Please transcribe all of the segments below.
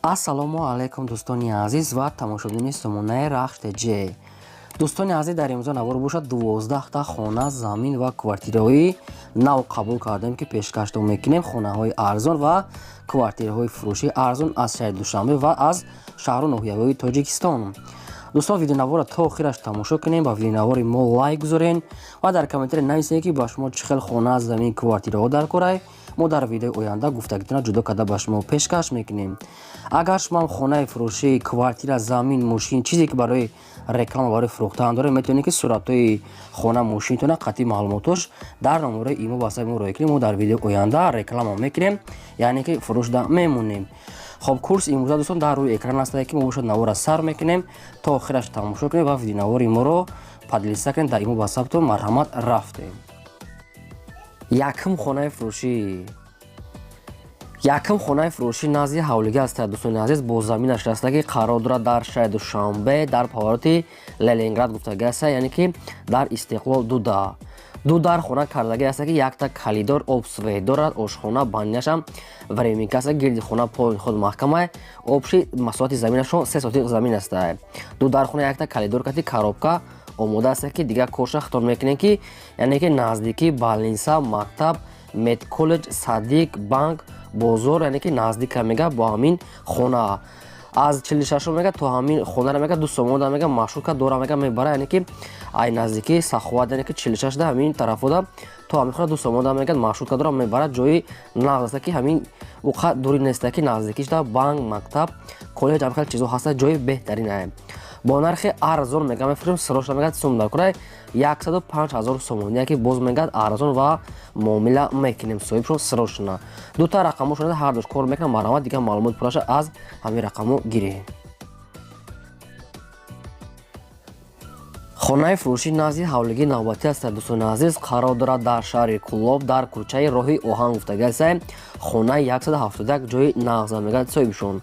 ассалому алайкум дӯстони азиз ва тамошобини сомонаи рахште ҷ. Дӯстони азиз, дар имрӯза навор бошад 12та хона, замин ва квартираҳои нав қабул кардем, ки пешкашдо мекунем хонаҳои арзон ва квартираҳои фурӯши арзон аз шаҳри Душанбе ва аз шаҳру ноҳияҳои Тоҷикистон. Дӯстон, видеонавора то охираш тамошо кунем, ба видеонавори мо лайк гузорен ва дар комментаре нависед, ки ба шумо чӣ хел хона, замин, квартираҳо дар корай мо дар видеои оянда гуфтагитона ҷудо карда ба шумо пешкаш мекунем. Агар шумо хонаи фурӯшӣ, квартира, замин, мошин, чизе ки барои реклама, барои фурӯхтан доред, метавонед ки суратҳои хона, мошинтона, қатъи маълумотош дар номераи имо ба саи мо роя кунед. Мо дар видеои оянда реклама мекунем, яъне ки фурӯшда мемонем. хоб, курс имрӯза дӯстон дар рӯи экран ҳастад, ки мо бошад навора сар мекунем, то охираш тамошо кунед ва видеонавори моро падлиста кунед. Дар имо ба сабтон марҳамат, рафтем. Якум хонаи фурӯшӣ назди ҳавлиги ҳастад, дӯстони азиз, бо заминаш растаги қарор дорад дар шаҳри Душанбе, дар повороти Ленинград гуфтагӣ аст, яъне ки дар Истиқлол ду дар хона кардаги аст, ки якта калидор обсвей дорад, ошхона, баняшам временка аст, гирди хона пои худ маҳкама, обши масоҳати заминашон 3 сотиқ замин аст. Ду дар хона якта калидор кати коробка омода аст, ки дигар корша хитор мекунем, ки яъне ки наздики балниса, мактаб, медколлеҷ, садик, банк, бозор, яъне ки наздика мега бо ҳамин хона. Аз 46 мега то ҳамин хонара мега 2 сомода мега маршрутка дора мега мебара, яъне ки ай наздики Саховат, яъне ки 46 да ҳамин тарафода то ҳамин хона 2 сомода мега маршрутка дора мебара. Ҷои нағз аст, ки ҳамин уқа дури нест, ки наздикиш да банк, мактаб, коллеҷ, ҳамин хел чизо ҳаста. ҷои беҳтарин ай. Бо нархи арзон мега мефурӯшем. срочно мега сум дар кора 105 000 сомон, яке боз мега арзон ва муомила мекунем соҳибшон срочно. дута рақамошон ҳар душ кор мекунам. марҳамат, дигар маълумот пураша аз ҳамин рақамо гирӣ. хонаи фурӯшӣ назди ҳавлиги навбатӣ ҳастад, дӯстони азиз, қарор дорад дар шаҳри Кӯлоб, дар кӯчаи роҳи оҳан гуфтагӣ аст. хонаи 171 ҷои нағза мега соҳибшон.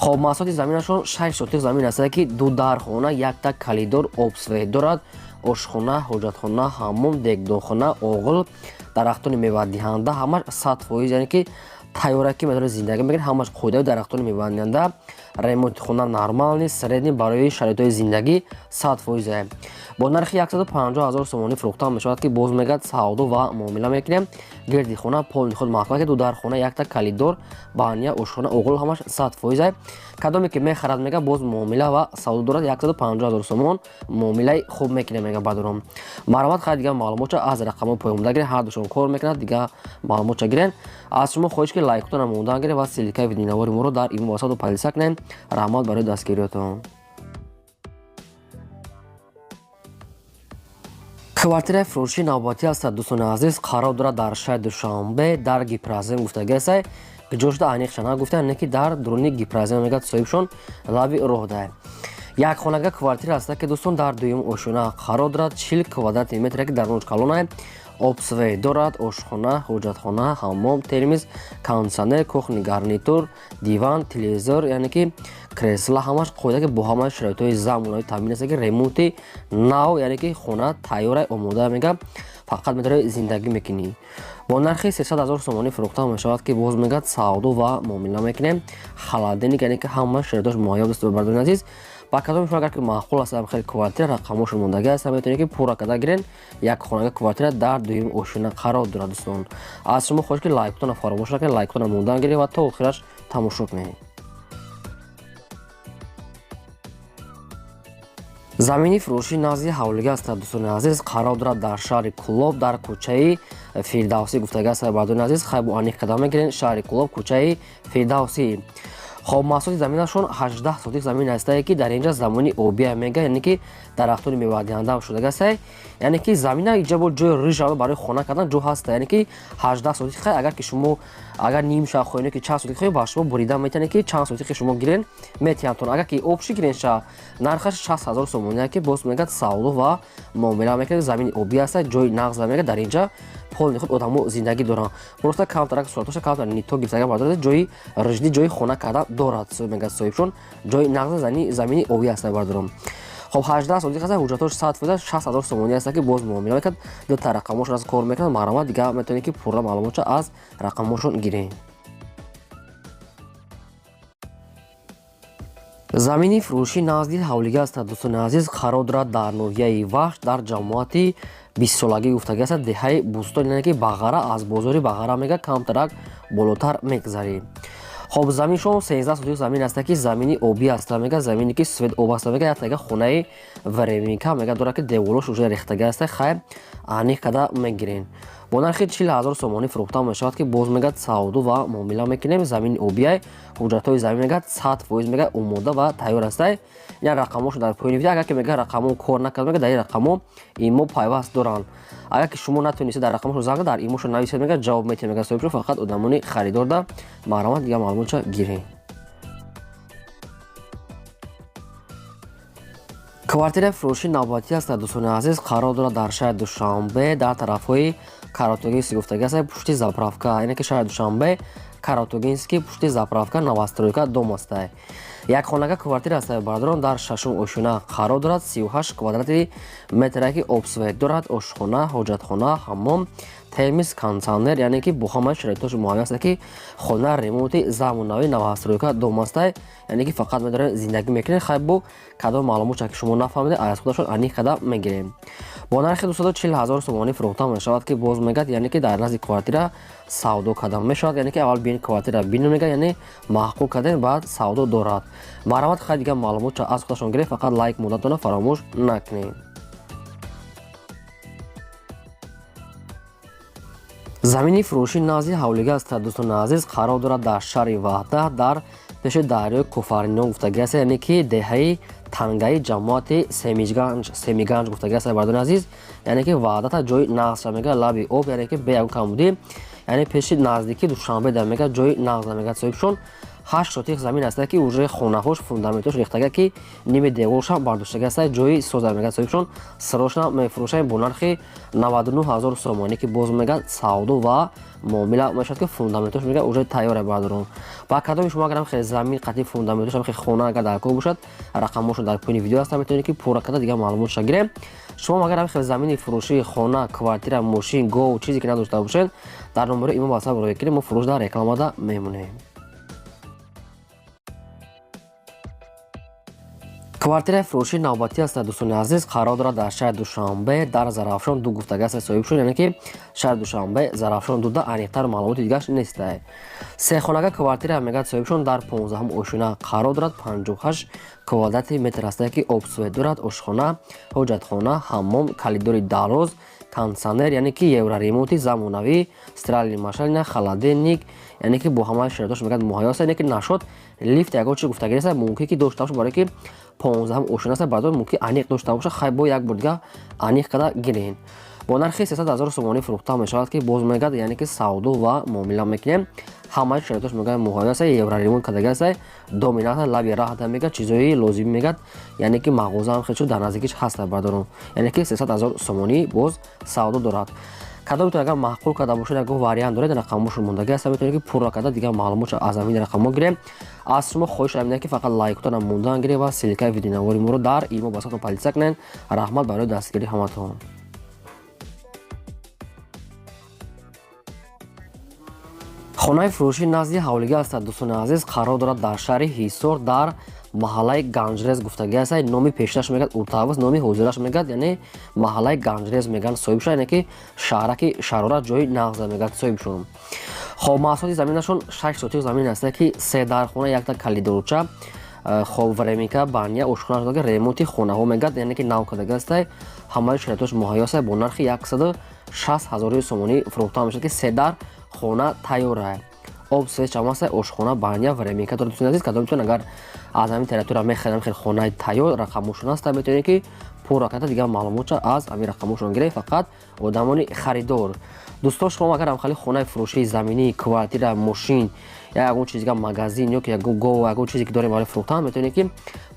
хоб, масоҳати заминашон 6 сотиқ замин аст, ки ду дар хона якта калидор обсвей дорад, ошхона, ҳоҷатхона, ҳаммом, дегдонхона, оғил, дарахтони мевадиҳанда, ҳамаш 100%, яъне ки тайёраки метавонед зиндагӣ мекунед, ҳамаш қоидаи дарахтони мевадиҳанда. ремонти хона нормални средни барои шароитҳои зиндагӣ 100%. бо нархи 150 000 сомонӣ фурӯхтан мешавад, ки боз мегӯяд савдо ва муомила мекунем. гирди хона пои худ маҳкама, ки ду дар хона якта калидор, баня, ошхона, оғил ҳамаш 100%. кадоме ки мехарад мега боз муомила ва савдо дорад. 150 000 сомон муомилаи хуб мекунем мега бадуром. марҳамат, хай дигар маълумотша аз рақамо поимода гирен. ҳар душон кор мекунад, дигар маълумотша гирен. аз шумо хоҳиш, ки лайкотона мондан гирен ва силикаи видеонавори моро дар имо васату падлиста кунем. раҳмат барои дастгириётон. квартираи фурӯшии навбатӣ ҳастад, дӯстони азиз, қарор дорад дар шаҳри Душанбе, дар Гипразем гуфтагӣ аст. ҷошда айниқшана гуфта, не ки дар дуруни Гипразем мегӯяд соҳибшон лаби роҳ дай. якхонага квартира аст, ки дӯстон дар дуюм ошона қарор дорад. 40 квадратни метр, ки дар Ноҷкалон обсвей дорад, ошхона, ҳоҷатхона, ҳаммом, термиз, кондитсионер, кухни, гарнитур, диван, телевизор, яъне ки кресла, ҳамаш қоида, ки бо ҳамаи шароитҳои замонави таъмин аст, ки ремонти нав, яъне ки хона тайёра омода мега, фақат метавонӣ зиндагӣ мекунӣ. бо нархи 300 000 сомонӣ фурӯхтан мешавад, ки боз мегӯяд савдо ва муомила мекунем. халадильник, яъне ки ҳамаи шароитҳош муайян аст. бардони азиз, ба кадоме шумо агар ки маъқул аст хел квартира рақамошон мондагӣ аст, метавонед ки пурра карда гирен. якхонага квартира дар дуюм ошона қарор дорад. дӯстон, аз шумо хоҳиш, ки лайкотона фаромӯш накунед, лайкотона мондан гиред ва то охираш тамошо кунед. замини фурӯшӣ назди ҳавлиги ҳастад, дӯстони азиз, қарор дорад дар шаҳри Кӯлоб, дар кӯчаи Фирдавсӣ гуфтагӣ аст. бардони азиз, хай бо аниқ қадам мегирен. шаҳри Кӯлоб, кӯчаи Фирдавсӣ. хоб, масоҳати заминашон 18 сотиқ замин аст, ки дар инҷа замони обия мега, яъне ки дарахтони мевадиҳанда шудагӣ аст. яъне ки замина инҷа бо ҷои рӯж барои хона кардан ҷо ҳаст. яъне ки 18 сотиқ хай, агар ки шумо агар ним шаҳр хоҳед, ки чанд сотиқ хоҳед, ба шумо бурида метавонед, ки чанд сотиқи шумо гирен метавонтон. агар ки обши гирен шаҳр, нархаш 60 000 сомон, ки боз мегӯяд савдо ва муомила мекунед. замини обия аст, ҷои нағза мега, дар инҷа поли худ одамо зиндагӣ доранд. просто камтарак суратоша камтар нито гирифтага бардорад, ҷои рӯжди, ҷои хона кардан дорад. мега соҳибшон ҷои нағза замини обия аст бардорам. хоб, 18 сотиқ аст, ҳуҷҷатош 100%, 60 000 сомонӣ аст, ки боз муомила мекунад. дута рақамошон аз кор мекунад. марҳамат, дигар метавонед ки пурра маълумотша аз рақамошон гиред. замини фурӯшӣ назди ҳавлига аст. дӯстони азиз, қарор дорад дар ноҳияи вахш дар ҷамоати 20 солагӣ гуфтага аст деҳаи бӯстон, яъне ки бағара аз бозори бағара мега камтарак болотар мегзарӣ. хоб заминшон 13 сотик замин аст ки замини обӣ аст мега, замине ки сфед об аст мега, як хонаи веремика мега дорад ки деворааш уже рехтага аст. хай аниқ када мегирен. бо нархи 40,000 сомонӣ фурӯхта мешавад ки боз мега савдо ва муомила мекунем. замини обиай ҳуҷратҳои замин мега 100% мега омода ва тайёр аст. яъне рақамошо дар поини видео, агар ки мега рақамо кор накард мега, дар ин рақамо имо пайваст доранд. агар ки шумо натонистед дар рақамошо занг дар имошо нависед мега, ҷавоб метиҳед мега соҳибшо, фақат одамони харидор да маърамат дига маълумотша гиред. квартираи фурӯши навбатӣ аст. дӯстони азиз, қарор дорад дар шаҳри душанбе дар тарафҳои Каратогинский гуфтага аст, пушти заправка, яъне ки шаҳри душанбе Каратогинский пушти заправка новостройка дом аст. як хонага квартира аст бардорон дар шашум ошина қарор дорад. 38 квадрати метра ки обсвет дорад, ошхона, ҳоҷатхона, ҳаммом, термис, кондитсионер, яъне ки бо ҳамаи шароитҳои муайян аст ки хона ремонти замонави новостройка дом аст, яъне ки фақат медорен зиндагӣ мекунед. хай бо кадом маълумотша ки шумо нафаҳмедед аз худашон аниқ када мегирем. бо нархи 240,000 сомонӣ фурӯхта мешавад ки боз мегад, яъне ки дар назди квартира савдо када мешавад, яъне ки аввал биен квартира бинед мега, яъне маҳқул кардем, баъд савдо дорад. маърамат хай дига маълумотша аз худашон гиред, фақат лайк модатона фаромӯш накунед. замини фурӯши назди ҳавлига аст. дӯстони азиз, қарор дорад дар шаҳри ваҳда дар пеши дарёи Куфарниён гуфтагӣ аст, яъне ки деҳаи тангаи ҷамоати Семиганҷ гуфтагӣ аст. бардони азиз, яъне ки ваҳдата ҷои нағзша мега, лаби об, яъне ки бе ягон камбудӣ, яъне пеши наздики душанбе да мега ҷои нағза мега. соҳибшон 8 сотик замин аст ки уже хонаҳош фундаментош рехтага ки ними деворша бардоштага аст, ҷои соза мега. соҳибшон сирошна мефурӯшем бо нархи 99,000 сомонӣ ки боз мега савдо ва муомила мешавад ки фундаментош мега уже тайёра бардорон. ба кадоми шумо агар хеле замин қатъи фундаментош хеле хона агар дар кор бошад, рақамошо дар поини видео аст, метавонед ки пурра карда дига маълумотша гирем. шумо агар хеле замини фурӯши хона, квартира, мошин, гов чизе ки надошта бошед, дар номери имо ватсап роя кунед, мо фурӯш дар рекламада мемонем. квартираи фурӯши навбатӣ аст. дӯстони азиз, қарор дорад дар шаҳри душанбе дар зарафшон ду гуфтага аст соҳибшон, яъне ки шаҳри душанбе зарафшон дуда аниқтар маълумоти дигааш нест. сехонага квартира мегӯяд соҳибшон дар 15 ошина қарор дорад. 58 квадрати метр аст ки обсвет дорад, ошхона, ҳоҷатхона, ҳаммом, калидори дароз, кондитсионер, яъне ки евроремонти замонавӣ, стиральни машина, холодильник, яъне ки бо ҳамаи шароитош мегӯяд муҳайё аст, яъне ки нашод лифт ягон чи гуфтагӣ нест, мумкин ки дошта бошад, барои ки 15 ошина аст, бардор мумкин аниқ дошта бошад. хай бо як бор дига аниқ када гирен. бо нархи 300,000 сомонӣ фурӯхта мешавад ки боз мегӯяд, яъне ки савдо ва муомила мекунем. ҳамаи шароитош мегӯяд муҳайё аст, евроремонт кардага аст, домината лаби раҳда мега, чизои лозимӣ мегӯяд, яъне ки мағоза ҳам хеле дар наздикиш ҳаст бардорон, яъне ки 300,000 сомонӣ боз савдо дорад. кадомитон агар маҳқул карда бошед, ягон вариант доред, рақамошо мондагӣ аст, метавонед ки пурра карда дига маълумотша аз ҳамин рақамо гирем. аз шумо хоҳишам мекунам ки фақат лайкотона мондан гиред ва силикаи видеонавори моро дар имо басатон политсия кунед. раҳмат барои дастгирии ҳаматон. хонаи фурӯши назди ҳавлига аст. дӯстони азиз, қарор дорад дар шаҳри ҳисор дар маҳаллаи Ганҷрез гуфтагӣ аст. номи пешинаш мегӯяд уртавус, номи ҳозираш мегӯяд, яъне маҳаллаи Ганҷрез мегӯянд соҳибшо, яъне ки шаҳраки шарорат ҷои нағза мегӯяд соҳибшон. хоб маҳсулоти заминашон 6 сотик замин аст ки 3 дархона, якта калидорча, хоб времика, баня, ошхона шуда ремонти хонаҳо мегӯяд, яъне ки нав кардага аст. ҳамаи шароитош муҳайё аст, бо нархи 160,000 сомонӣ фурӯхта мешавад ки 3 дар хона тайёра. об свет чам аст, ошхона, баня, времика дорад. дӯстони азиз, кадомитон агар аз ҳамин территория мехарем хеле хонаи тайёр, рақамошон аст, метавонед ки пурра карда дига маълумотша аз ҳамин рақамошон гиред, фақат одамони харидор. дӯстон, шумо агар хали хонаи фурӯшии заминӣ, квартира, мошин, ягон чиз дига магазин ё ки ягон гов, ягон чизе ки дорем барои фурӯхтан, метавонед ки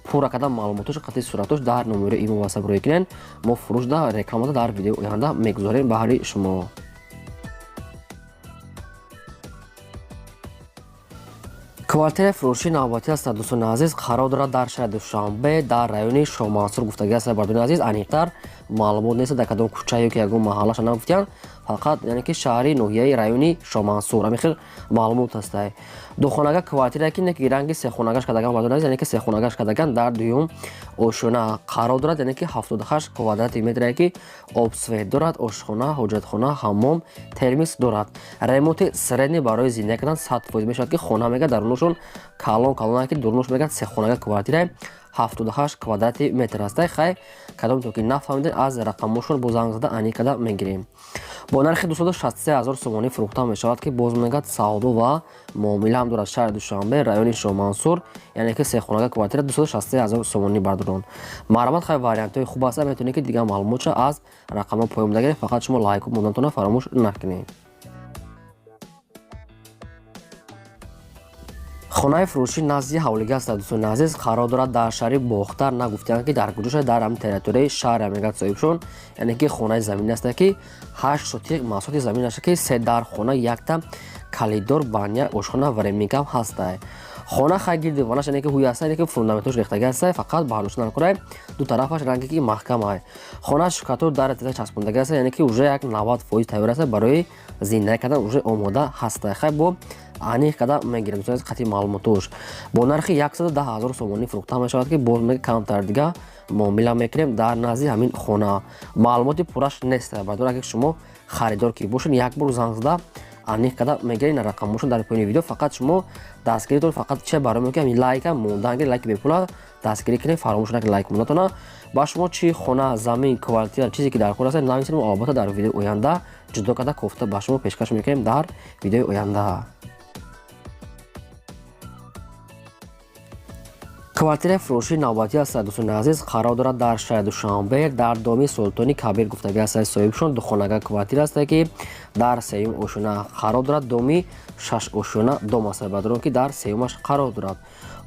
пурра карда маълумотош қатъи сурatoш дар номери имо ватсап роя кунед. мо фурӯш да рекламада дар видеои оянда мегузорем баҳри шумо. квартираи фурӯши навбатӣ аст. дӯстони азиз, қарор дорад дар шаҳри душанбе дар райони Шоҳмансур гуфтагӣ аст. бардони азиз, аниқтар маълумот нест дар кадом кӯча ё ки ягон маҳаллаша нагуфтиянд, фақат яъне ки шаҳри ноҳияи райони Шомансур ҳамин хел маълумот ҳастай. Духонага квартира ки неки ранги сехонагаш кардаган бадон яъне ки сехонагаш кардаган дар дуюм ошона қарор дорад яъне ки 78 квадрати метре ки обсвет дорад, ошхона, ҳоҷатхона, ҳаммом, термис дорад. Ремонти средни барои зиндагӣ кардан 100% мешавад ки хона мега дарунушон калон ки дурнуш мега сехонага квартира 78 квадрати метр аст. Хай кадом то ки нафаҳмидед аз рақамошон бо занг зада аниқ када мегирем. Бо нархи 263 000 сомонӣ фурӯхта мешавад ки боз мегӯяд савдо ва муомила ҳам дорад шаҳри Душанбе райони Шомансур яъне ки сехонага квартира 263 000 сомонӣ бардорон. Марҳамат хай вариантҳои хуб аст. Метавонед ки дигар маълумотша аз рақамҳо поём дагиред. Фақат шумо лайку мондантона фаромӯш накунед. хонаи фурӯшӣ назди ҳавлиги аст. дӯстони азиз қарор дорад дар шаҳри Бохтар нагуфтанд ки дар куҷоша дар ҳамин территорияи шаҳр мегӯяд соҳибшон яъне ки хонаи замин аст ки 8 сотиқ масоҳати замин аст ки 3 дар хона якта калидор баня ошхона варемикам ҳастай. хона хай гирдивонаш яъне ки ҳуй аст яъне ки фундаментош рехтагӣ аст фақат бардошта накунай ду тарафаш ранге ки маҳкам ай. хона шукатур дар теза часпондагӣ аст яъне ки уже як 90% тайёр аст барои зиндагӣ кардан уже омода ҳастай. хай бо аниқ када мегирем қатъи маълумотош бо нархи 110 000 сомонӣ фурӯхта мешавад ки боз мега камтар дига муомила мекунем дар назди ҳамин хона. маълумоти пурраш нест. бадор агар шумо харидор ки бошед як бор занг зада аниқ када мегиред рақамошон дар поёни видео. фақат шумо дастгиритон фақат чӣ барои мекунем лайка мондан агар лайки бепула дастгирӣ кунед фаромӯш накунед лайк мондатона. ба шумо чӣ хона замин квартира чизе ки дар кор аст нависед албатта дар видеои оянда ҷудо када кофта ба шумо пешкаш мекунем дар видеои оянда. квартираи фурӯшии навбатӣ аст. дӯстони азиз қарор дорад дар шаҳри Душанбе дар доми Султони Кабир гуфтагӣ аст. соҳибшон духонага квартира аст ки дар сеюм ошона қарор дорад. доми 6 ошона дом аст бадорон ки дар сеюмаш қарор дорад.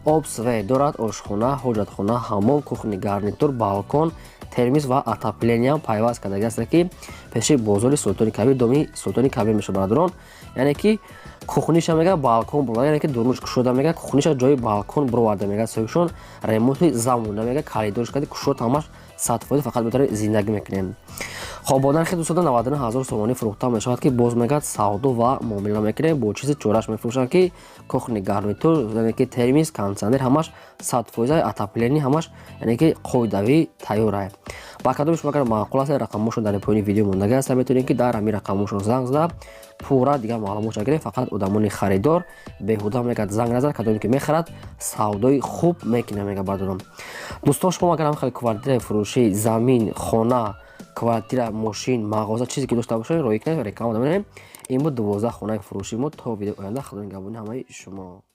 обсвет дорад, ошхона, ҳоҷатхона, ҳаммом, кухни, гарнитур, балкон, термис ва отоплениям пайваст кардагӣ аст ки пеши бозори Султони Кабир доми Султони Кабир мешавад бадорон яъне ки кухниша мега балкон бур яъне ки дурнуш кушода мега кухниша ҷои балкон буроварда мега соҳибшон ремонти замона мега калидорш кади кушод ҳамаш 100% фақат бетавонед зиндагӣ мекунем. хоб бо нархи 299 000 сомонӣ фурӯхта мешавад ки боз мегӯяд савдо ва муомила мекунем бо чизи чораш мефурӯшанд ки кухни гарнитур яъне ки термис кондитсионер ҳамаш 100% отоплени ҳамаш яъне ки қоидавӣ тайёр ай. ба кадоми шумо агар маъқул аст рақамошон дар поёни видео мондагӣ аст метавонед ки дар ҳамин рақамошон занг зада пурра дигар маълумотша гирем. фақат одамони харидор беҳуда мегӯяд занг назад кадоме ки мехарад савдои хуб мекунад мега бардорам. дӯстон шумо агар ҳамин хел квартираи фурӯшии замин хона квартира мошин мағоза чизе ки дошта бошед роӣ кунед реклама намонем. ин буд 12 хонаи фурӯшии мо. то видеои оянда худои нигҳбони ҳамаи шумо.